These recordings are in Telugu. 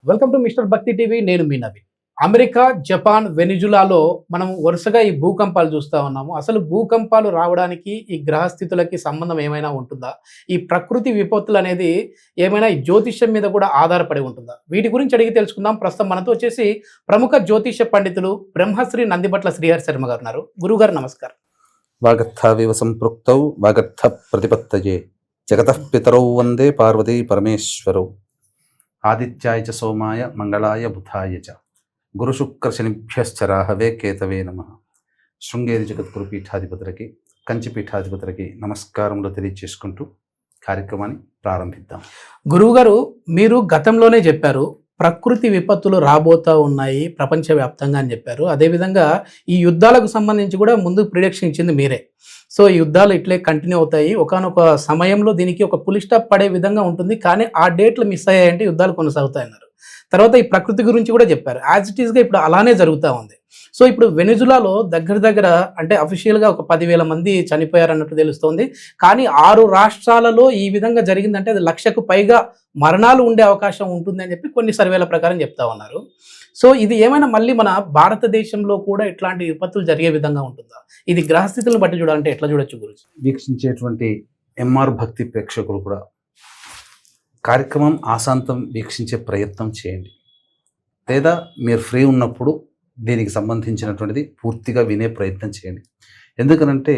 వెల్కమ్ టు మిస్టర్ భక్తి టీవీ. నేను మీ నవీన్. అమెరికా, జపాన్, వెనిజులాలో మనం వరుసగా ఈ భూకంపాలు చూస్తూ ఉన్నాము. అసలు భూకంపాలు రావడానికి ఈ గ్రహస్థితులకి సంబంధం ఏమైనా ఉంటుందా? ఈ ప్రకృతి విపత్తులు అనేది ఏమైనా ఈ జ్యోతిష్యం మీద కూడా ఆధారపడి ఉంటుందా? వీటి గురించి అడిగి తెలుసుకుందాం. ప్రస్తుతం మనతో వచ్చేసి ప్రముఖ జ్యోతిష్య పండితులు బ్రహ్మశ్రీ నందిబట్ల శ్రీహరి శర్మ గారు ఉన్నారు. గురుగారు నమస్కారం. వాగర్థావివ సంపృక్తౌ వాగర్థ ప్రతిపత్తయే జగతః పితరౌ వందే పార్వతీ పరమేశ్వరౌ ఆదిత్యాయ చ సోమాయ మంగళాయ బుధాయ చ గురుశుక్రశనిభ్యశ్చ రాహవే కేతవే నమః. శృంగేరి జగద్గురు పీఠాధిపతులకి, కంచి పీఠాధిపతులకి నమస్కారములు తెలియజేసుకుంటూ కార్యక్రమాన్ని ప్రారంభిద్దాం. గురువుగారు, మీరు గతంలోనే చెప్పారు ప్రకృతి విపత్తులు రాబోతా ఉన్నాయి ప్రపంచవ్యాప్తంగా అని చెప్పారు. అదేవిధంగా ఈ యుద్ధాలకు సంబంధించి కూడా ముందు ప్రిడిక్షన్ ఇచ్చింది మీరే. సో ఈ యుద్ధాలు ఇట్లే కంటిన్యూ అవుతాయి, ఒకానొక సమయంలో దీనికి ఒక పులి స్టాప్ పడే విధంగా ఉంటుంది, కానీ ఆ డేట్లు మిస్ అయ్యాయంటే యుద్ధాలు కొనసాగుతాయి అన్నారు. తర్వాత ఈ ప్రకృతి గురించి కూడా చెప్పారు. యాజ్ ఇట్ ఈస్గా ఇప్పుడు అలానే జరుగుతూ ఉంది. సో ఇప్పుడు వెనిజులాలో దగ్గర అంటే అఫీషియల్గా ఒక 10,000 మంది చనిపోయారన్నట్టు తెలుస్తోంది. కానీ 6 రాష్ట్రాలలో ఈ విధంగా జరిగిందంటే అది 1,00,000కు పైగా మరణాలు ఉండే అవకాశం ఉంటుంది అని చెప్పి కొన్ని సర్వేల ప్రకారం చెప్తా ఉన్నారు. సో ఇది ఏమైనా మళ్ళీ మన భారతదేశంలో కూడా ఇట్లాంటి విపత్తులు జరిగే విధంగా ఉంటుందా? ఇది గ్రహస్థితులను బట్టి చూడాలంటే ఎట్లా చూడొచ్చు గురించి? వీక్షించేటువంటి ఎంఆర్ భక్తి ప్రేక్షకులు కూడా కార్యక్రమం ఆశాంతం వీక్షించే ప్రయత్నం చేయండి, లేదా మీరు ఫ్రీ ఉన్నప్పుడు దీనికి సంబంధించినటువంటిది పూర్తిగా వినే ప్రయత్నం చేయండి. ఎందుకనంటే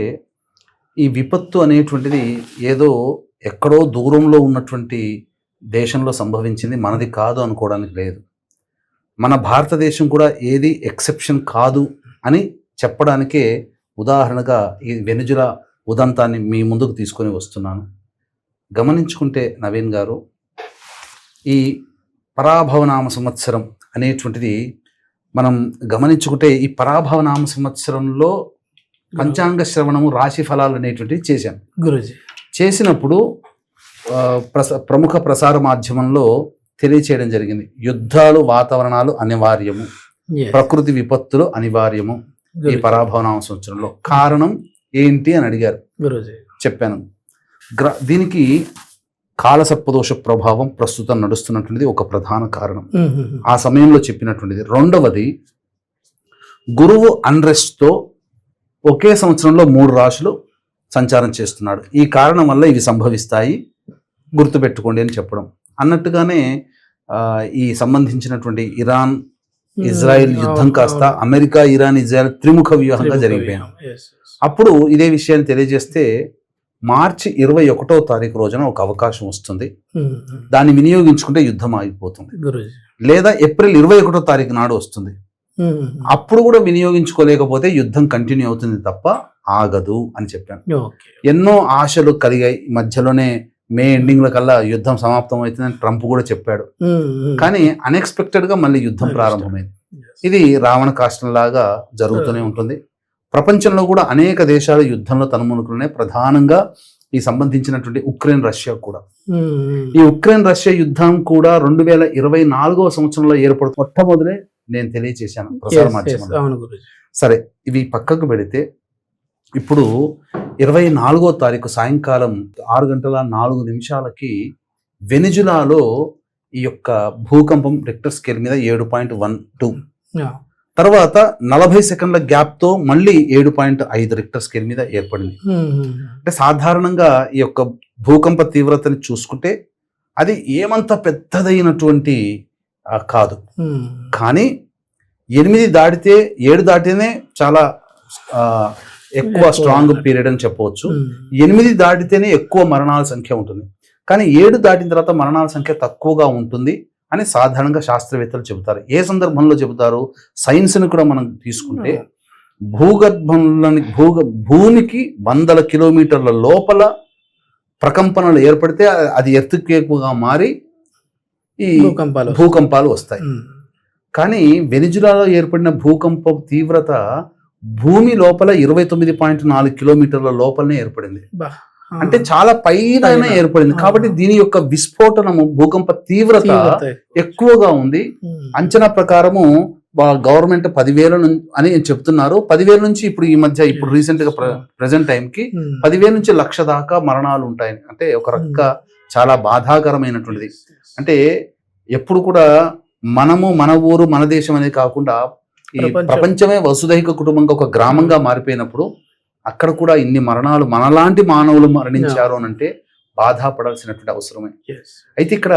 ఈ విపత్తు అనేటువంటిది ఏదో ఎక్కడో దూరంలో ఉన్నటువంటి దేశంలో సంభవించింది, మనది కాదు అనుకోవడానికి లేదు. మన భారతదేశం కూడా ఏది ఎక్సెప్షన్ కాదు అని చెప్పడానికే ఉదాహరణగా ఈ వెనిజులా ఉదంతాన్ని మీ ముందుకు తీసుకొని వస్తున్నాను. గమనించుకుంటే నవీన్ గారు, ఈ పరాభవనామ సంవత్సరం అనేటువంటిది మనం గమనించుకుంటే ఈ పరాభవనామ సంవత్సరంలో పంచాంగ శ్రవణము, రాశి ఫలాలు అనేటువంటివి చేశాం గురూజీ. చేసినప్పుడు ప్రముఖ ప్రసార మాధ్యమంలో తెలియచేయడం జరిగింది, యుద్ధాలు, వాతావరణాలు అనివార్యము, ప్రకృతి విపత్తులు అనివార్యము ఈ పరాభవనామ సంవత్సరంలో. కారణం ఏంటి అని అడిగారు. చెప్పాను. దీనికి కాలసర్పదోష ప్రభావం ప్రస్తుతం నడుస్తున్నటువంటిది ఒక ప్రధాన కారణం, ఆ సమయంలో చెప్పినటువంటిది. రెండవది, గురువు అన్రెస్ట్తో ఒకే సంవత్సరంలో 3 రాశులు సంచారం చేస్తున్నాడు. ఈ కారణం వల్ల ఇవి సంభవిస్తాయి, గుర్తుపెట్టుకోండి అని చెప్పడం. అన్నట్టుగానే ఈ సంబంధించినటువంటి ఇరాన్ ఇజ్రాయిల్ యుద్ధం కాస్త అమెరికా, ఇరాన్, ఇజ్రాయెల్ త్రిముఖ వ్యూహంగా జరిగిపోయింది. అప్పుడు ఇదే విషయాన్ని తెలియజేస్తే మార్చి 21వ తారీఖు రోజున ఒక అవకాశం వస్తుంది, దాన్ని వినియోగించుకుంటే యుద్ధం ఆగిపోతుంది. లేదా ఏప్రిల్ 21వ తారీఖు నాడు వస్తుంది, అప్పుడు కూడా వినియోగించుకోలేకపోతే యుద్ధం కంటిన్యూ అవుతుంది తప్ప ఆగదు అని చెప్పాను. ఎన్నో ఆశలు కలిగాయి. మధ్యలోనే మే ఎండింగ్ల కల్లా యుద్ధం సమాప్తం అవుతుందని ట్రంప్ కూడా చెప్పాడు. కానీ అన్ఎక్స్పెక్టెడ్ గా మళ్ళీ యుద్ధం ప్రారంభమైంది. ఇది రావణ కాష్టం లాగా జరుగుతూనే ఉంటుంది. ప్రపంచంలో కూడా అనేక దేశాలు యుద్ధంలో తలమునుకునే, ప్రధానంగా ఈ సంబంధించినటువంటి ఉక్రెయిన్, రష్యా కూడా. ఈ ఉక్రెయిన్ రష్యా యుద్ధం కూడా 2024వ సంవత్సరంలో ఏర్పడుతుంది. మొట్టమొదలే నేను తెలియజేశాను ప్రసార మాధ్యమంలో. సరే, ఇవి పక్కకు పెడితే ఇప్పుడు 24వ తారీఖు సాయంకాలం 6:04 వెనిజులాలో ఈ యొక్క భూకంపం రిక్టర్ స్కేల్ మీద 7.12, తర్వాత 40 సెకండ్ల గ్యాప్తో మళ్ళీ 7.5 రిక్టర్ స్కేల్ మీద ఏర్పడింది. అంటే సాధారణంగా ఈ యొక్క భూకంప తీవ్రతని చూసుకుంటే అది ఏమంత పెద్దదైనటువంటి కాదు, కానీ 8 దాటితే 7 దాటితేనే చాలా ఎక్కువ స్ట్రాంగ్ పీరియడ్ అని చెప్పవచ్చు. 8 దాటితేనే ఎక్కువ మరణాల సంఖ్య ఉంటుంది, కానీ 7 దాటిన తర్వాత మరణాల సంఖ్య తక్కువగా ఉంటుంది అని సాధారణంగా శాస్త్రవేత్తలు చెబుతారు. ఏ సందర్భంలో చెబుతారు? సైన్స్ని కూడా మనం తీసుకుంటే భూమికి 100 కిలోమీటర్ల లోపల ప్రకంపనలు ఏర్పడితే అది ఎర్త్క్వేక్గా మారి ఈ భూకంపాలు వస్తాయి. కానీ వెనిజులాలో ఏర్పడిన భూకంప తీవ్రత భూమి లోపల 29.4 కిలోమీటర్ల లోపలనే ఏర్పడింది. అంటే చాలా పైన ఏర్పడింది. కాబట్టి దీని యొక్క విస్ఫోటనము, భూకంప తీవ్రత ఎక్కువగా ఉంది. అంచనా ప్రకారము గవర్నమెంట్ 10,000 అని చెప్తున్నారు. 10,000 నుంచి ఇప్పుడు ఈ మధ్య ఇప్పుడు రీసెంట్ గా ప్రెసెంట్ టైంకి 10,000 నుంచి 1,00,000 దాకా మరణాలు ఉంటాయి. అంటే ఒక రకంగా చాలా బాధాకరమైనటువంటిది. అంటే ఎప్పుడు కూడా మనము, మన ఊరు, మన దేశం అనేది కాకుండా ఈ ప్రపంచం. ప్రపంచమే వసుదైక కుటుంబంగా ఒక గ్రామంగా మారిపోయినప్పుడు అక్కడ కూడా ఇన్ని మరణాలు మనలాంటి మానవులు మరణించారు అని అంటే బాధపడాల్సినటువంటి అవసరమే. Yes. అయితే ఇక్కడ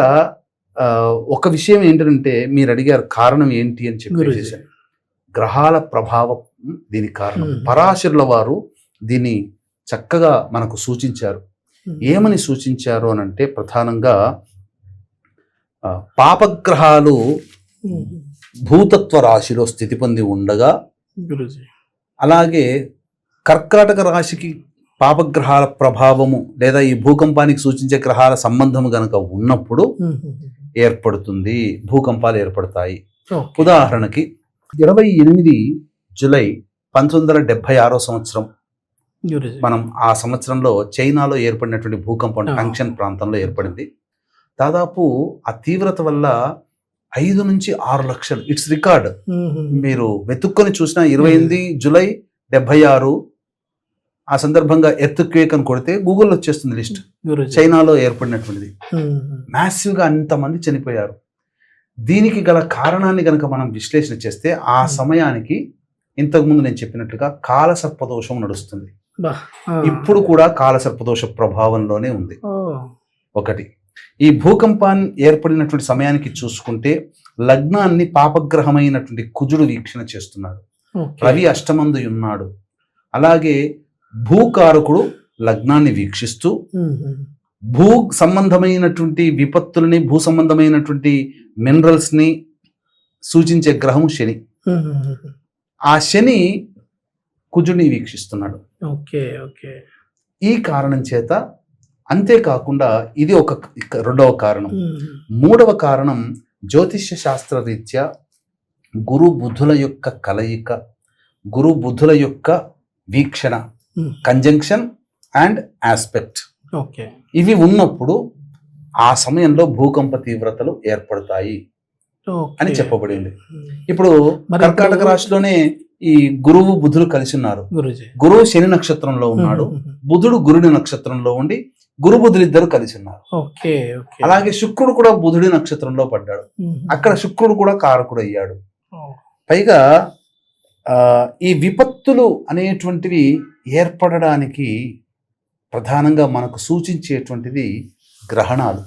ఒక విషయం ఏంటంటే మీరు అడిగారు కారణం ఏంటి అని గురూజీ. చెప్పేసి, గ్రహాల ప్రభావం దీనికి కారణం. Hmm. పరాశరుల వారు దీన్ని చక్కగా మనకు సూచించారు. ఏమని సూచించారు అని అంటే ప్రధానంగా పాపగ్రహాలు భూతత్వ రాశిలో స్థితి పొంది ఉండగా, గురూజీ. అలాగే కర్కాటక రాశికి పాపగ్రహాల ప్రభావము లేదా ఈ భూకంపానికి సూచించే గ్రహాల సంబంధము గనక ఉన్నప్పుడు ఏర్పడుతుంది, భూకంపాలు ఏర్పడతాయి. Okay. ఉదాహరణకి 28 జూలై 1976 సంవత్సరం గురూజీ. మనం ఆ సంవత్సరంలో చైనాలో ఏర్పడినటువంటి భూకంపం టంక్షన్ ప్రాంతంలో ఏర్పడింది. దాదాపు ఆ తీవ్రత వల్ల 5 నుంచి 6 లక్షలు, ఇట్స్ రికార్డ్. మీరు వెతుక్కొని చూసిన 28 జూలై 76 ఆ సందర్భంగా ఎర్త్ క్వేక్ అని కొడితే గూగుల్లో వచ్చేస్తుంది లిస్ట్. గురూజీ. చైనాలో ఏర్పడినటువంటిది. మ్యాసివ్గా అంతమంది చనిపోయారు. దీనికి గల కారణాన్ని గనక మనం విశ్లేషణ చేస్తే ఆ సమయానికి ఇంతకుముందు నేను చెప్పినట్లుగా కాలసర్పదోషం నడుస్తుంది. ఇప్పుడు కూడా కాలసర్పదోష ప్రభావంలోనే ఉంది. ఒకటి, ఈ భూకంపాన్ని ఏర్పడినటువంటి సమయానికి చూసుకుంటే లగ్నాన్ని పాపగ్రహమైనటువంటి కుజుడు వీక్షణ చేస్తున్నాడు. రవి అష్టమందు ఉన్నాడు. అలాగే భూకారకుడు లగ్నాన్ని వీక్షిస్తూ భూ సంబంధమైనటువంటి విపత్తులని, భూ సంబంధమైనటువంటి మినరల్స్ ని సూచించే గ్రహం శని. ఆ శని కుజుడిని వీక్షిస్తున్నాడు. ఈ కారణం చేత, అంతేకాకుండా ఇది ఒక రెండవ కారణం. మూడవ కారణం జ్యోతిష్య శాస్త్ర రీత్యా గురు బుధుల యొక్క కలయిక, గురు బుధుల యొక్క వీక్షణ, కంజంక్షన్ అండ్ ఆస్పెక్ట్, ఇవి ఉన్నప్పుడు ఆ సమయంలో భూకంప తీవ్రతలు ఏర్పడతాయి అని చెప్పబడింది. ఇప్పుడు కర్కాటక రాశిలోనే ఈ గురువు బుధులు కలిసి ఉన్నారు. గురువు శని నక్షత్రంలో ఉన్నాడు, బుధుడు గురుడి నక్షత్రంలో ఉండి గురు బుధులిద్దరు కలిసి ఉన్నారు. అలాగే శుక్రుడు కూడా బుధుడి నక్షత్రంలో పడ్డాడు. అక్కడ శుక్రుడు కూడా కారకుడు అయ్యాడు. పైగా ఈ విపత్తులు అనేటువంటివి ఏర్పడడానికి ప్రధానంగా మనకు సూచించేటువంటిది గ్రహణాలు.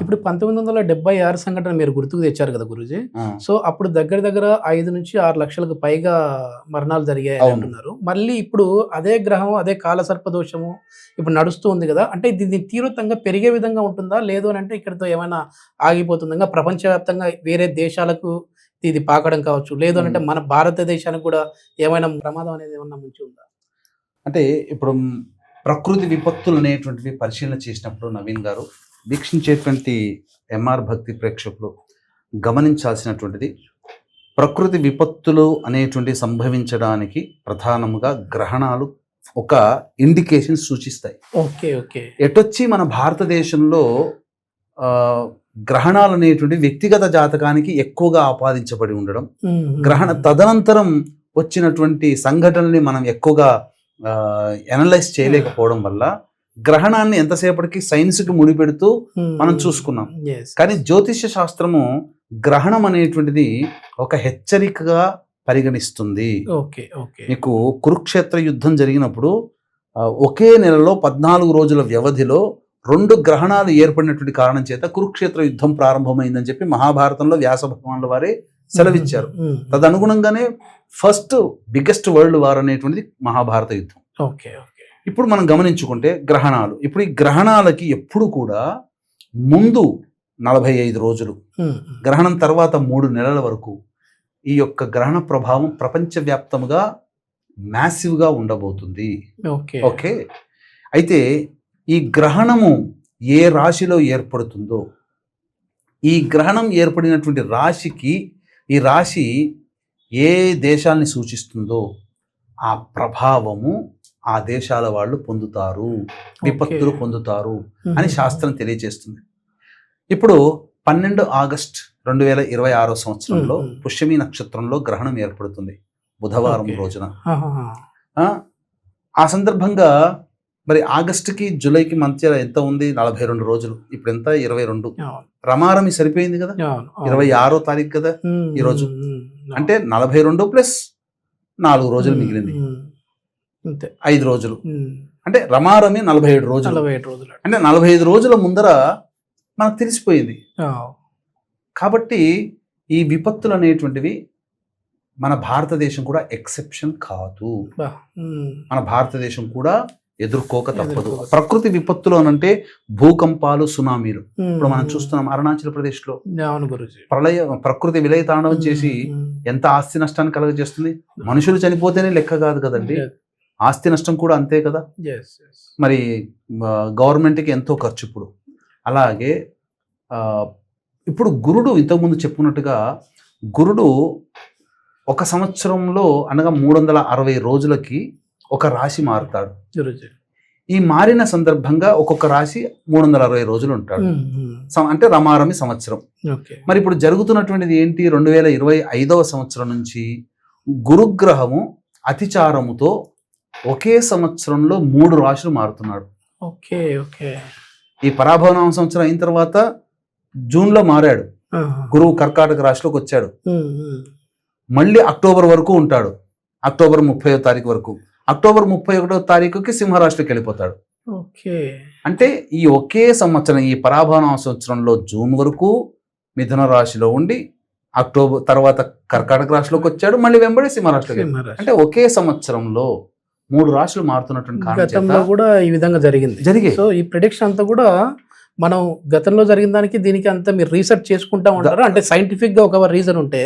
ఇప్పుడు 1976 సంఘటన మీరు గుర్తుకు తెచ్చారు కదా గురూజీ. సో అప్పుడు దగ్గర దగ్గర 5 నుంచి 6 లక్షలకు పైగా మరణాలు జరిగాయి అంటున్నారు. మళ్ళీ ఇప్పుడు అదే గ్రహం, అదే కాలసర్ప దోషము ఇప్పుడు నడుస్తూ ఉంది కదా, అంటే దీన్ని తీవ్రతంగా పెరిగే విధంగా ఉంటుందా, లేదు అని అంటే ఇక్కడతో ఏమైనా ఆగిపోతుందా? ప్రపంచవ్యాప్తంగా వేరే దేశాలకు ఇది పాకడం కావచ్చు, లేదు అని అంటే మన భారతదేశానికి కూడా ఏమైనా ప్రమాదం అనేది ఏమన్నా ముంచి ఉందా? అంటే ఇప్పుడు ప్రకృతి విపత్తులు అనేటువంటివి పరిశీలన చేసినప్పుడు నవీన్ గారు, వీక్షించేటువంటి ఎంఆర్ భక్తి ప్రేక్షకులు గమనించాల్సినటువంటిది, ప్రకృతి విపత్తులు అనేటువంటి సంభవించడానికి ప్రధానంగా గ్రహణాలు ఒక ఇండికేషన్ సూచిస్తాయి. ఎటొచ్చి మన భారతదేశంలో గ్రహణాలు అనేటువంటి వ్యక్తిగత జాతకానికి ఎక్కువగా ఆపాదించబడి ఉండడం, గ్రహణ తదనంతరం వచ్చినటువంటి సంఘటనల్ని మనం ఎక్కువగా ఎనలైజ్ చేయలేకపోవడం వల్ల గ్రహణాన్ని ఎంతసేపటికి సైన్స్కి ముడిపెడుతూ మనం చూసుకున్నాం. కానీ జ్యోతిష్య శాస్త్రము గ్రహణం అనేటువంటిది ఒక హెచ్చరికగా పరిగణిస్తుంది. మీకు కురుక్షేత్ర యుద్ధం జరిగినప్పుడు ఒకే నెలలో 14 రోజుల వ్యవధిలో 2 గ్రహణాలు ఏర్పడినటువంటి కారణం చేత కురుక్షేత్ర యుద్ధం ప్రారంభమైందని చెప్పి మహాభారతంలో వ్యాస భగవానుల వారే సెలవిచ్చారు. తదనుగుణంగానే ఫస్ట్ బిగ్గెస్ట్ వరల్డ్ వార్ అనేటువంటిది మహాభారత యుద్ధం. ఇప్పుడు మనం గమనించుకుంటే గ్రహణాలు, ఇప్పుడు ఈ గ్రహణాలకి ఎప్పుడు కూడా ముందు 45 రోజులు, గ్రహణం తర్వాత 3 నెలల వరకు ఈ యొక్క గ్రహణ ప్రభావం ప్రపంచవ్యాప్తంగా మ్యాసివ్గా ఉండబోతుంది. ఓకే, అయితే ఈ గ్రహణము ఏ రాశిలో ఏర్పడుతుందో, ఈ గ్రహణం ఏర్పడినటువంటి రాశికి, ఈ రాశి ఏ దేశాల్ని సూచిస్తుందో ఆ ప్రభావము ఆ దేశాల వాళ్ళు పొందుతారు, విపత్తులు పొందుతారు అని శాస్త్రం తెలియజేస్తుంది. ఇప్పుడు 12 ఆగస్ట్ 2026 సంవత్సరంలో పుష్యమి నక్షత్రంలో గ్రహణం ఏర్పడుతుంది, బుధవారం రోజున. ఆ సందర్భంగా మరి ఆగస్టుకి జూలైకి మధ్య ఎంత ఉంది? 42 రోజులు. ఇప్పుడు ఎంత? 22. అవును. రమారమి సరిపోయింది కదా, అవును. 26వ తారీఖు కదా ఈరోజు. అంటే 42 ప్లస్ 4 రోజులు మిగిలింది, అంతే 5 రోజులు. అంటే రమారమి 47 రోజులు. 47 రోజులు. అంటే 45 రోజుల ముందర మనకు తెలిసిపోయింది. కాబట్టి ఈ విపత్తులు అనేటువంటివి మన భారతదేశం కూడా ఎక్సెప్షన్ కాదు. మన భారతదేశం కూడా ఎదుర్కోక తప్పదు. ప్రకృతి విపత్తులు అనంటే భూకంపాలు, సునామీలు. ఇప్పుడు మనం చూస్తున్నాం అరుణాచల్ ప్రదేశ్ లో ప్రకృతి విలయ తాండవం చేసి ఎంత ఆస్తి నష్టాన్ని కలుగజేస్తుంది. మనుషులు చనిపోతేనే లెక్క కాదు కదండి, ఆస్తి నష్టం కూడా అంతే కదా. మరి గవర్నమెంట్కి ఎంతో ఖర్చు. ఇప్పుడు అలాగే ఇప్పుడు గురుడు ఇంతకుముందు చెప్పుకున్నట్టుగా గురుడు ఒక సంవత్సరంలో అనగా 360 రోజులకి ఒక రాశి మారుతాడు. ఈ మారిన సందర్భంగా ఒక్కొక్క రాశి 360 రోజులు ఉంటాడు. అంటే రమారమి సంవత్సరం. మరి ఇప్పుడు జరుగుతున్నటువంటిది ఏంటి? 2025వ సంవత్సరం నుంచి గురుగ్రహము అతిచారముతో ఒకే సంవత్సరంలో 3 రాశులు మారుతున్నాడు. ఈ పరాభవనామ సంవత్సరం అయిన తర్వాత జూన్లో మారాడు, గురువు కర్కాటక రాశిలోకి వచ్చాడు. మళ్ళీ అక్టోబర్ వరకు ఉంటాడు, అక్టోబర్ 30వ తారీఖు వరకు. అక్టోబర్ 31వ తారీఖుకి సింహరాశిలోకి వెళ్ళిపోతాడు. అంటే ఈ ఒకే సంవత్సరం, ఈ పరాభవనామ సంవత్సరంలో జూన్ వరకు మిథున రాశిలో ఉండి అక్టోబర్ తర్వాత కర్కాటక రాశిలోకి వచ్చాడు, మళ్ళీ వెంబడి సింహరాశిలోకి. అంటే ఒకే సంవత్సరంలో 3 రాశులు మారుతున్నటువంటి గతంలో కూడా ఈ విధంగా జరిగింది. సో ఈ ప్రెడిక్షన్ అంతా కూడా మనం గతంలో జరిగిన దానికి దీనికి అంతా మీరు రీసెర్చ్ చేసుకుంటా ఉంటారు. అంటే సైంటిఫిక్ గా ఒక రీజన్ ఉంటే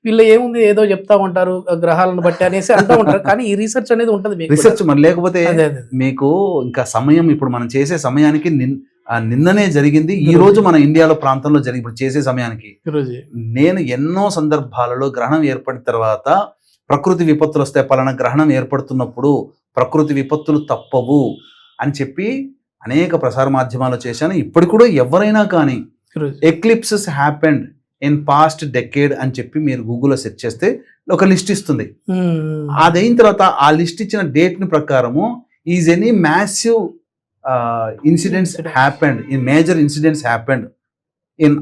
వీళ్ళు ఏముంది ఏదో చెప్తా ఉంటారు గ్రహాలను బట్టి అనేసి అంటూ ఉంటారు. కానీ ఈ రీసెర్చ్ అనేది ఉంటుంది. రీసెర్చ్ మరి లేకపోతే మీకు ఇంకా సమయం, ఇప్పుడు మనం చేసే సమయానికి నిన్ననే జరిగింది, ఈ రోజు మన ఇండియాలో ప్రాంతంలో జరిగి ఇప్పుడు చేసే సమయానికి నేను ఎన్నో సందర్భాలలో గ్రహణం ఏర్పడిన తర్వాత ప్రకృతి విపత్తులు వస్తే పలానా గ్రహణం ఏర్పడుతున్నప్పుడు ప్రకృతి విపత్తులు తప్పవు అని చెప్పి అనేక ప్రసార మాధ్యమాలు చేశాను. ఇప్పుడు కూడా ఎవరైనా కానీ eclipses happened in past decade అని చెప్పి మీరు గూగుల్లో సెర్చ్ చేస్తే ఒక లిస్ట్ ఇస్తుంది. అదైన తర్వాత ఆ లిస్ట్ ఇచ్చిన డేట్ ని ప్రకారము is any massive incidents happened in major incidents happened in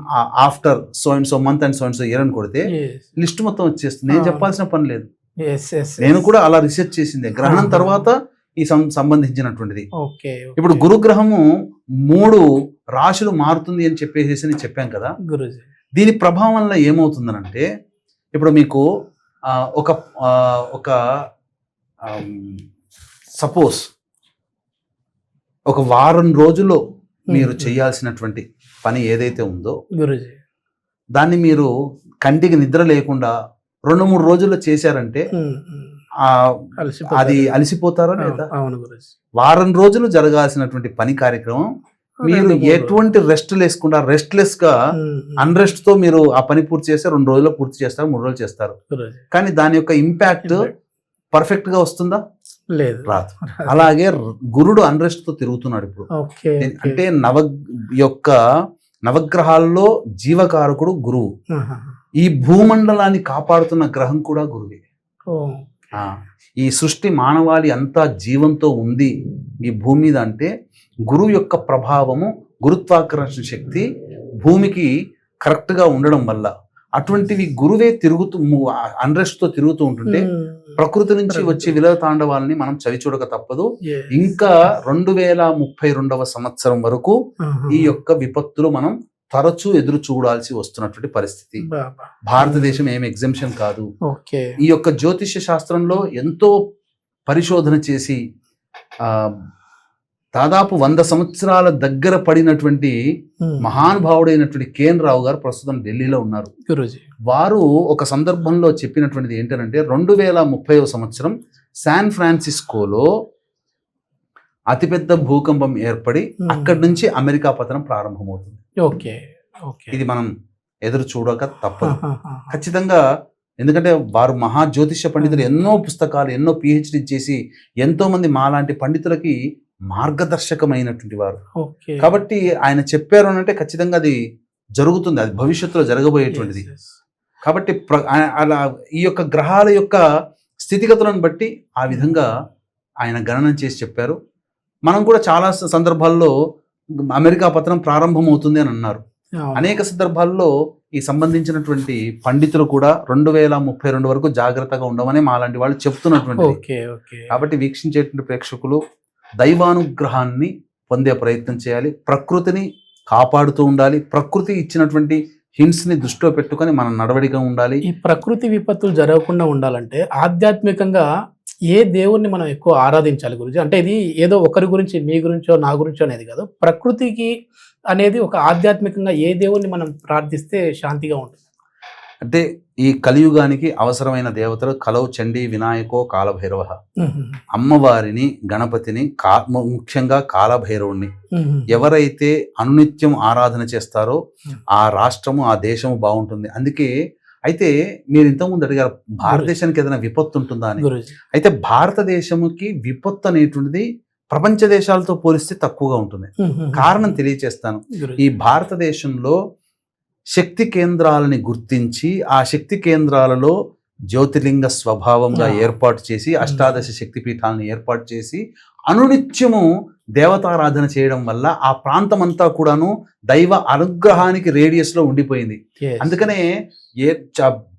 after so and so month and so and so year అని కొడితే లిస్ట్ మొత్తం వచ్చేస్తుంది. నేను చెప్పాల్సిన పని లేదు, నేను కూడా అలా రీసెర్చ్ చేసిందే గ్రహణం తర్వాత ఈ సంబంధించినటువంటిది. ఇప్పుడు గురుగ్రహము 3 రాశులు మారుతుంది అని చెప్పేసి నేను చెప్పాను కదా. దీని ప్రభావం వల్ల ఏమవుతుందనంటే ఇప్పుడు మీకు ఒక సపోజ్ ఒక వారం రోజుల్లో మీరు చేయాల్సినటువంటి పని ఏదైతే ఉందో దాన్ని మీరు కంటికి నిద్ర లేకుండా 2-3 రోజుల్లో చేశారంటే అది అలసిపోతారా లేదా? వారం రోజులు జరగాల్సినటువంటి పని కార్యక్రమం మీరు ఎటువంటి రెస్ట్ లేకుండా రెస్ట్లెస్ గా అన్రెస్ట్ తో మీరు ఆ పని పూర్తి చేస్తే 2 రోజుల్లో పూర్తి చేస్తారు, 3 రోజులు చేస్తారు. కానీ దాని యొక్క ఇంపాక్ట్ పర్ఫెక్ట్ గా వస్తుందా? లేదు, రాదు. అలాగే గురుడు అన్రెస్ట్ తో తిరుగుతున్నాడు ఇప్పుడు. అంటే నవగ్రహాల్లో జీవకారకుడు గురువు. ఈ భూమండలాన్ని కాపాడుతున్న గ్రహం కూడా గురువే. ఈ సృష్టి మానవాళి అంతా జీవంతో ఉంది ఈ భూమి మీద అంటే గురువు యొక్క ప్రభావము, గురుత్వాకర్షణ శక్తి భూమికి కరెక్ట్ గా ఉండడం వల్ల అటువంటివి గురువే అన్రెస్ట్ తో తిరుగుతూ ఉంటుంటే ప్రకృతి నుంచి వచ్చే విలయ తాండవాలని మనం చవిచూడక తప్పదు. ఇంకా 2032వ సంవత్సరం వరకు ఈ యొక్క విపత్తులు మనం తరచూ ఎదురు చూడాల్సి వస్తున్నటువంటి పరిస్థితి. భారతదేశం ఏమి ఎగ్జంప్షన్ కాదు. ఈ యొక్క జ్యోతిష్య శాస్త్రంలో ఎంతో పరిశోధన చేసి దాదాపు 100 సంవత్సరాల దగ్గర పడినటువంటి మహానుభావుడైనటువంటి కేఎన్ రావు గారు ప్రస్తుతం ఢిల్లీలో ఉన్నారు. వారు ఒక సందర్భంలో చెప్పినటువంటిది ఏంటంటే 2030వ సంవత్సరం శాన్ ఫ్రాన్సిస్కోలో అతిపెద్ద భూకంపం ఏర్పడి అక్కడి నుంచి అమెరికా పతనం ప్రారంభమవుతుంది. ఇది మనం ఎదురు చూడక తప్పదు ఖచ్చితంగా. ఎందుకంటే వారు మహా జ్యోతిష్య పండితులు, ఎన్నో పుస్తకాలు, ఎన్నో పిహెచ్డి చేసి ఎంతో మంది మాలాంటి పండితులకి మార్గదర్శకమైనటువంటి వారు. కాబట్టి ఆయన చెప్పారు అంటే ఖచ్చితంగా అది జరుగుతుంది, అది భవిష్యత్తులో జరగబోయేటువంటిది. కాబట్టి అలా ఈ యొక్క గ్రహాల యొక్క స్థితిగతులను బట్టి ఆ విధంగా ఆయన గణన చేసి చెప్పారు. మనం కూడా చాలా సందర్భాల్లో అమెరికా పతనం ప్రారంభం అవుతుంది అని అన్నారు. అవును. అనేక సందర్భాల్లో ఈ సంబంధించినటువంటి పండితులు కూడా 2032 వరకు జాగ్రత్తగా ఉండమని మాలాంటి వాళ్ళు చెప్తున్నటువంటి. Okay okay. కాబట్టి వీక్షించేటువంటి ప్రేక్షకులు దైవానుగ్రహాన్ని పొందే ప్రయత్నం చేయాలి, ప్రకృతిని కాపాడుతూ ఉండాలి, ప్రకృతి ఇచ్చినటువంటి హింట్స్ ని దృష్టిలో పెట్టుకొని మనం నడవడిగా ఉండాలి. ఈ ప్రకృతి విపత్తులు జరగకుండా ఉండాలంటే ఆధ్యాత్మికంగా ఏ దేవుణ్ణి మనం ఎక్కువ ఆరాధించాలి గురించి? అంటే ఇది ఏదో ఒకరి గురించి, మీ గురించో నా గురించో అనేది కాదు, ప్రకృతికి అనేది ఒక ఆధ్యాత్మికంగా ఏ దేవుణ్ణి మనం ప్రార్థిస్తే శాంతిగా ఉంటుంది? అంటే ఈ కలియుగానికి అవసరమైన దేవతలు కలవు చండీ వినాయకో కాలభైరవ. అమ్మవారిని, గణపతిని, ముఖ్యంగా కాలభైరవుణ్ణి ఎవరైతే అనునిత్యం ఆరాధన చేస్తారో ఆ రాష్ట్రము, ఆ దేశము బాగుంటుంది. అందుకే అయితే మీరు ఇంతకుముందు అడిగారు భారతదేశానికి ఏదైనా విపత్తు ఉంటుందా అని. అయితే భారతదేశంకి విపత్తు అనేటువంటిది ప్రపంచ దేశాలతో పోలిస్తే తక్కువగా ఉంటుంది. కారణం తెలియచేస్తాను. ఈ భారతదేశంలో శక్తి కేంద్రాలని గుర్తించి ఆ శక్తి కేంద్రాలలో జ్యోతిర్లింగ స్వభావంగా ఏర్పాటు చేసి అష్టాదశ శక్తిపీఠాలను ఏర్పాటు చేసి అనునిత్యము దేవతారాధన చేయడం వల్ల ఆ ప్రాంతం అంతా కూడాను దైవ అనుగ్రహానికి రేడియస్ లో ఉండిపోయింది. అందుకనే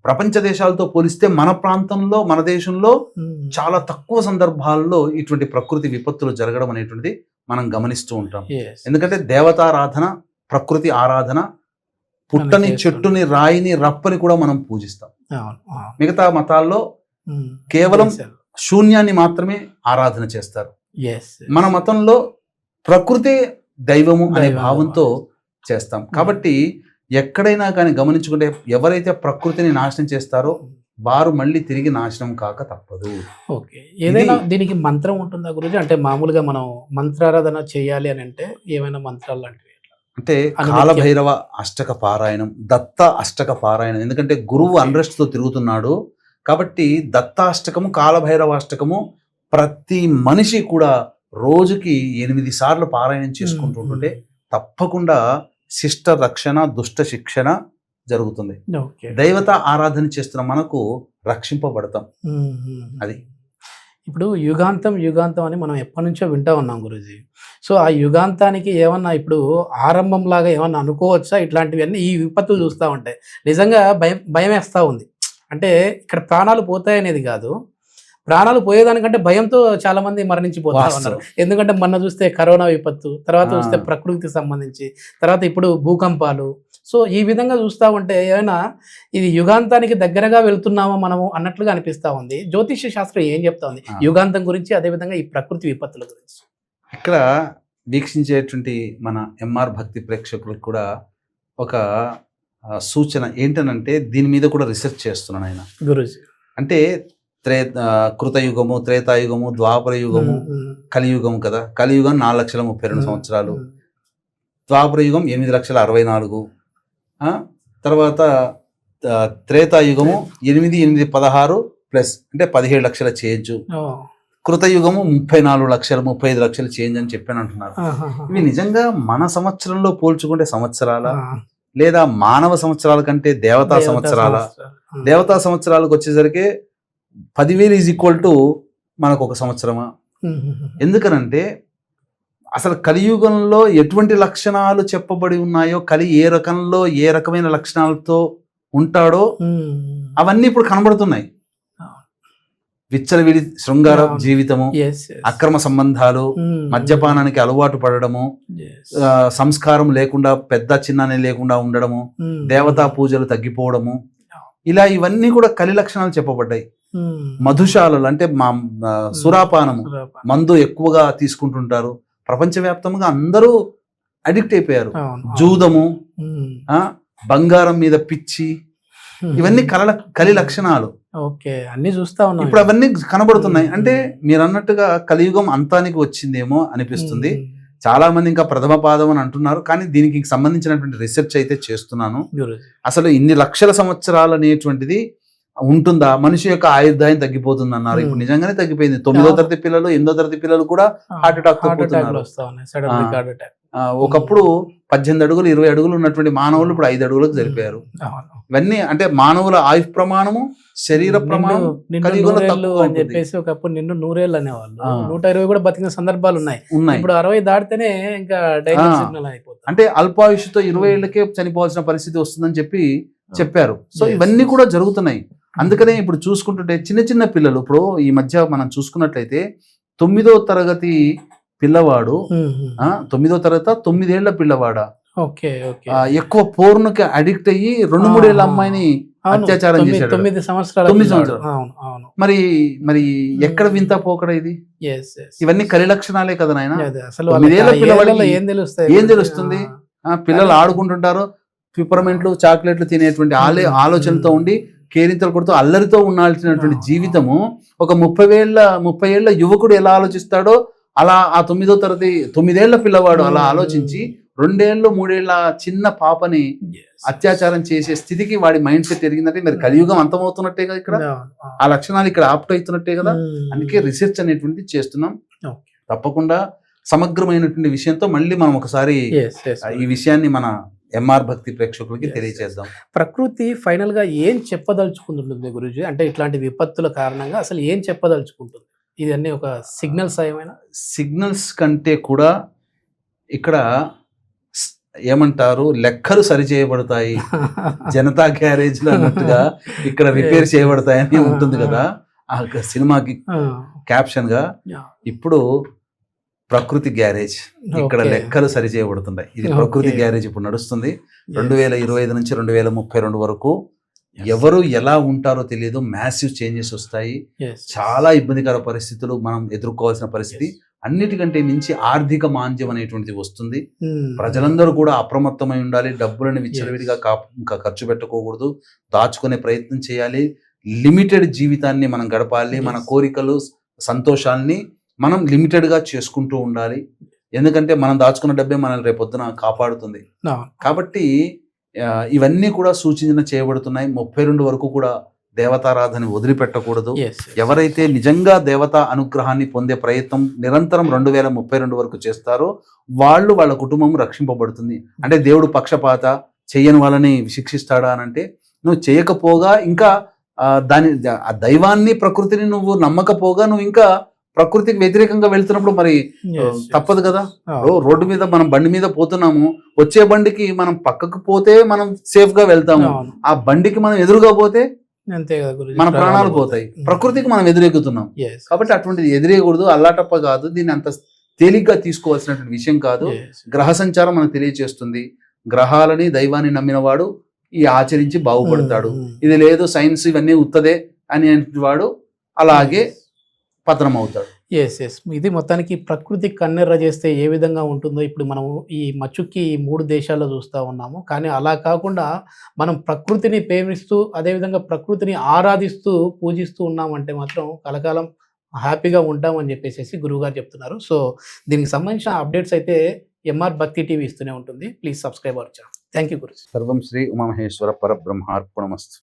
ప్రపంచ దేశాలతో పోలిస్తే మన ప్రాంతంలో, మన దేశంలో చాలా తక్కువ సందర్భాల్లో ఇటువంటి ప్రకృతి విపత్తులు జరగడం అనేటువంటిది మనం గమనిస్తూ ఉంటాం. ఎందుకంటే దేవతారాధన, ప్రకృతి ఆరాధన, పుట్టని, చెట్టుని, రాయిని, రప్పని కూడా మనం పూజిస్తాం. మిగతా మతాల్లో కేవలం శూన్యాన్ని మాత్రమే ఆరాధన చేస్తారు. మన మతంలో ప్రకృతి దైవము అనే భావంతో చేస్తాం. కాబట్టి ఎక్కడైనా కానీ గమనించుకుంటే ఎవరైతే ప్రకృతిని నాశనం చేస్తారో వారు మళ్ళీ తిరిగి నాశనం కాక తప్పదు. ఓకే. ఏదైనా దీనికి మంత్రం ఉంటుందా గురించి? అంటే మామూలుగా మనం మంత్రారాధన చేయాలి అని అంటే ఏమైనా మంత్రాలు లాంటివి? అంటే కాలభైరవ అష్టక పారాయణం, దత్త అష్టక పారాయణం. ఎందుకంటే గురువు అన్రెస్ట్ తో తిరుగుతున్నాడు కాబట్టి దత్తాష్టకము, కాలభైరవ అష్టకము ప్రతి మనిషి కూడా రోజుకి 8 సార్లు పారాయణం చేసుకుంటుంటే తప్పకుండా శిష్ట రక్షణ, దుష్ట శిక్షణ జరుగుతుంది. దైవత ఆరాధన చేస్తున్న మనకు రక్షింపబడతాం. అది ఇప్పుడు యుగాంతం యుగాంతం అని మనం ఎప్పటి నుంచో వింటా ఉన్నాం గురూజీ. సో ఆ యుగాంతానికి ఏమన్నా ఇప్పుడు ఆరంభం లాగా ఏమన్నా అనుకోవచ్చా? ఇట్లాంటివన్నీ ఈ విపత్తులు చూస్తూ ఉంటే నిజంగా భయం వేస్తూ ఉంది. అంటే ఇక్కడ ప్రాణాలు పోతాయనేది కాదు, ప్రాణాలు పోయేదానికంటే భయంతో చాలా మంది మరణించిపోతా ఉన్నారు. ఎందుకంటే మొన్న చూస్తే కరోనా విపత్తు, తర్వాత చూస్తే ప్రకృతికి సంబంధించి, తర్వాత ఇప్పుడు భూకంపాలు. సో ఈ విధంగా చూస్తూ ఉంటే ఏమైనా ఇది యుగాంతానికి దగ్గరగా వెళ్తున్నామా మనము అన్నట్లుగా అనిపిస్తూ ఉంది. జ్యోతిష్య శాస్త్రం ఏం చెప్తా ఉంది యుగాంతం గురించి, అదేవిధంగా ఈ ప్రకృతి విపత్తుల గురించి? ఇక్కడ వీక్షించేటువంటి మన ఎంఆర్ భక్తి ప్రేక్షకులకు కూడా ఒక సూచన ఏంటనంటే దీని మీద కూడా రీసెర్చ్ చేస్తున్నాను ఆయన గురూజీ. అంటే కృతయుగము, త్రేతాయుగము, ద్వాపర యుగము, కలియుగము కదా. కలియుగం 4,32,000 సంవత్సరాలు, ద్వాపర యుగం 8,64,000, తర్వాత త్రేతాయుగము 8,8,16 ప్లస్ అంటే 17 లక్షల చేంజ్, కృతయుగము 34 లక్షలు, 35 లక్షల చేంజ్ అని చెప్పాను అంటున్నారు. ఇవి నిజంగా మన సంవత్సరంలో పోల్చుకుంటే సంవత్సరాల, లేదా మానవ సంవత్సరాల కంటే దేవతా సంవత్సరాల? దేవతా సంవత్సరాలకు వచ్చేసరికి 10,000 ఈజ్ ఈక్వల్ టు మనకు ఒక సంవత్సరమా? ఎందుకనంటే అసలు కలియుగంలో ఎటువంటి లక్షణాలు చెప్పబడి ఉన్నాయో, కలి ఏ రకంలో ఏ రకమైన లక్షణాలతో ఉంటాడో అవన్నీ ఇప్పుడు కనబడుతున్నాయి. విచ్చలవిడి శృంగార జీవితము, అక్రమ సంబంధాలు, మద్యపానానికి అలవాటు పడడము, సంస్కారం లేకుండా, పెద్ద చిన్నని లేకుండా ఉండడము, దేవతా పూజలు తగ్గిపోవడము, ఇలా ఇవన్నీ కూడా కలి లక్షణాలు చెప్పబడ్డాయి. మధుశాలలు అంటే సురాపానము, మందు ఎక్కువగా తీసుకుంటుంటారు. ప్రపంచవ్యాప్తంగా అందరూ అడిక్ట్ అయిపోయారు. జూదము, బంగారం మీద పిచ్చి, ఇవన్నీ కలి లక్షణాలు. అన్ని చూస్తా ఉన్నాం ఇప్పుడు, అవన్నీ కనబడుతున్నాయి. అంటే మీరు అన్నట్టుగా కలియుగం అంతానికి వచ్చిందేమో అనిపిస్తుంది. చాలా మంది ఇంకా ప్రథమ పాదం అని అంటున్నారు, కానీ దీనికి సంబంధించినటువంటి రీసెర్చ్ అయితే చేస్తున్నాను. అసలు ఇన్ని లక్షల సంవత్సరాలు అనేటువంటిది ఉంటుందా? మనిషి యొక్క ఆయుర్దాయం తగ్గిపోతుంది అన్నారు. ఇప్పుడు నిజంగానే తగ్గిపోయింది. 9వ తరగతి పిల్లలు, 8వ తరగతి పిల్లలు కూడా హార్ట్ అటాక్ పోతున్నారు. ఒకప్పుడు 18 అడుగులు 20 అడుగులు ఉన్నటువంటి మానవులు ఇప్పుడు 5 అడుగులకు జరిపారు. ఇవన్నీ అంటే మానవుల ఆయుష్ ప్రమాణము, శరీర ప్రమాణం నిన్ను కలియుగంలో నూరేళ్ళు తక్కువగా అని ఉంటుంది. చెప్పేసి ఒకప్పుడు నిన్ను నూరేళ్ళు అనేవాళ్ళు, ఆ. 120 కూడా బతికిన సందర్భాలు ఉన్నాయి. ఉన్నాయి. ఇప్పుడు 60 దాటితేనే ఇంకా డైరెక్ట్ ఆ. సిగ్నల్ అయిపోతుంది. అంటే అల్పాయుష్తో 20 ఏళ్లకే చనిపోవాల్సిన పరిస్థితి వస్తుందని చెప్పారు. So Yes. ఇవన్నీ కూడా జరుగుతున్నాయి. అందుకనే ఇప్పుడు చూసుకుంటుంటే చిన్న చిన్న పిల్లలు, ఇప్పుడు ఈ మధ్య మనం చూసుకున్నట్లయితే 9వ తరగతి పిల్లవాడు, 9వ తరగతి 9 ఏళ్ల పిల్లవాడా ఓకే ఓకే ఎక్కువ పోర్నుకి అడిక్ట్ అయ్యి 2-3 ఏళ్ల అమ్మాయిని అత్యాచారం చేశాడు. 9 సంవత్సరాలు. 9 సంవత్సరాలు. అవును అవును. మరి ఎక్కడ వింత పోకడ ఇది? Yes, yes. ఇవన్నీ కలి లక్షణాలే కదా నాయన. అదే, అసలు 9 ఏళ్ల వాళ్ళకి ఆ పిల్లవాడికి ఏళ్లలో ఏం తెలుస్తాయి? ఏం తెలుస్తుంది? పిల్లలు ఆడుకుంటుంటారు, పిపరమెంట్లు చాక్లెట్లు తినేటువంటి ఆలోచనతో ఉండి కేరింతలు కొడుతూ అల్లరితో ఉండాల్సినటువంటి జీవితము ఒక 30 ఏళ్ల యువకుడు ఎలా ఆలోచిస్తాడో అలా ఆ 9వ తరగతి 9 ఏళ్ల పిల్లవాడు అలా ఆలోచించి 2 ఏళ్ళు 3 ఏళ్ల చిన్న పాపని అత్యాచారం చేసే స్థితికి వాడి మైండ్ సెట్ ఎదిగిందంటే మరి కలియుగం అంతమవుతున్నట్టే కదా, ఇక్కడ ఆ లక్షణాలు ఇక్కడ ఆప్ట్ అవుతున్నట్టే కదా. అందుకే రీసెర్చ్ అనేటువంటిది చేస్తున్నాం. తప్పకుండా సమగ్రమైనటువంటి విషయంతో మళ్ళీ మనం ఒకసారి ఈ విషయాన్ని మన ఎంఆర్ భక్తి ప్రేక్షకులకి తెలియజేద్దాం. ప్రకృతి ఫైనల్ గా ఏం చెప్పదలుచుకుంటుంది గురూజీ? అంటే ఇట్లాంటి విపత్తుల కారణంగా అసలు ఏం చెప్పదలుచుకుంటుంది? ఇది అన్ని ఒక సిగ్నల్స్ ఏమైనా? సిగ్నల్స్ కంటే కూడా ఇక్కడ ఏమంటారు, లెక్కలు సరి చేయబడతాయి, జనతా గ్యారేజ్ లో అన్నట్టుగా ఇక్కడ రిపేర్ చేయబడతాయని ఉంటుంది కదా ఆ సినిమాకి క్యాప్షన్ గా. ఇప్పుడు ప్రకృతి గ్యారేజ్, ఇక్కడ లెక్కలు సరి చేయబడుతున్నాయి. ఇది ప్రకృతి గ్యారేజ్ ఇప్పుడు నడుస్తుంది. 2025 నుంచి 2032 వరకు ఎవరు ఎలా ఉంటారో తెలియదు. మ్యాసివ్ చేంజెస్ వస్తాయి. చాలా ఇబ్బందికర పరిస్థితులు మనం ఎదుర్కోవాల్సిన పరిస్థితి. అన్నిటికంటే మించి ఆర్థిక మాంద్యం అనేటువంటిది వస్తుంది. ప్రజలందరూ కూడా అప్రమత్తమై ఉండాలి. డబ్బులను విచ్చలవిడిగా ఖర్చు పెట్టకూడదు, దాచుకునే ప్రయత్నం చేయాలి. లిమిటెడ్ జీవితాన్ని మనం గడపాలి. మన కోరికలు, సంతోషాల్ని మనం లిమిటెడ్ గా చేసుకుంటూ ఉండాలి. ఎందుకంటే మనం దాచుకున్న డబ్బే మనల్ని రేపొద్దున కాపాడుతుంది. కాబట్టి ఇవన్నీ కూడా సూచన చేయబడుతున్నాయి. 32 వరకు కూడా దేవతారాధన వదిలిపెట్టకూడదు. ఎవరైతే నిజంగా దేవతా అనుగ్రహాన్ని పొందే ప్రయత్నం నిరంతరం 2032 వరకు చేస్తారో వాళ్ళ కుటుంబం రక్షింపబడుతుంది. అంటే దేవుడు పక్షపాత చెయ్యని వాళ్ళని శిక్షిస్తాడా అనంటే, నువ్వు చేయకపోగా ఇంకా ఆ దైవాన్ని ప్రకృతిని నువ్వు నమ్మకపోగా నువ్వు ఇంకా ప్రకృతికి వ్యతిరేకంగా వెళ్తున్నప్పుడు మరి తప్పదు కదా. రోడ్డు మీద మనం బండి మీద పోతున్నాము, వచ్చే బండికి మనం పక్కకు పోతే మనం సేఫ్ గా వెళ్తాము, ఆ బండికి మనం ఎదురుగా పోతే మన ప్రాణాలు పోతాయి. ప్రకృతికి మనం ఎదురెగుతున్నాం కాబట్టి అటువంటిది ఎదురేయకూడదు. అల్లాటప్ప కాదు, దీన్ని అంత తేలిగ్గా తీసుకోవాల్సినటువంటి విషయం కాదు. గ్రహ సంచారం మనకు తెలియజేస్తుంది. గ్రహాలని దైవాన్ని నమ్మిన వాడు ఈ ఆచరించి బాగుపడతాడు. ఇది లేదు సైన్స్ ఇవన్నీ ఉత్తదే అని వాడు అలాగే పతనం అవుతాడు. ఇది మొత్తానికి ప్రకృతి కన్నెర్ర చేస్తే ఏ విధంగా ఉంటుందో ఇప్పుడు మనము ఈ మచ్చుకి 3 దేశాల్లో చూస్తూ ఉన్నాము. కానీ అలా కాకుండా మనం ప్రకృతిని ప్రేమిస్తూ అదేవిధంగా ప్రకృతిని ఆరాధిస్తూ పూజిస్తూ ఉన్నామంటే మాత్రం కలకాలం హ్యాపీగా ఉంటామని చెప్పేసి గురువుగారు చెప్తున్నారు. సో దీనికి సంబంధించిన అప్డేట్స్ అయితే ఎంఆర్ భక్తి టీవీ ఇస్తూనే ఉంటుంది. Please subscribe our channel. Thank you గురు. సర్వం శ్రీ ఉమామహేశ్వర పరబ్రహ్మార్పణమస్తు.